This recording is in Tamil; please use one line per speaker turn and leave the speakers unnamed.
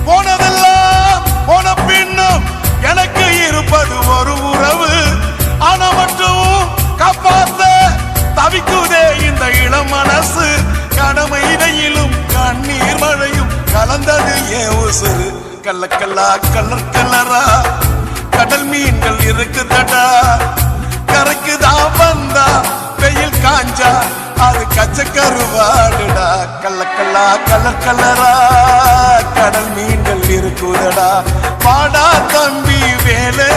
போனதெல்லாம் போன பின்னும் எனக்கு இருப்பது ஒரு உறவு. ஆனா மட்டும் காப்பாத்த தவிக்குதே இந்த இளம் மனசு. கடமை இடையிலும் கண்ணீர் மழையும் கலந்தது ஏன் உசுறு. கல்லக்கல்லா கலர் கலரா கடல் மீன்கள் இருக்குதடா. கரைக்குதான் வந்தா வெயில் காஞ்சா அது கச்ச கருவாடுடா. கல்லக்கல்லா கலர் கலரா கடல் மீன்கள் இருக்குதடா. பாடா தம்பி வேலை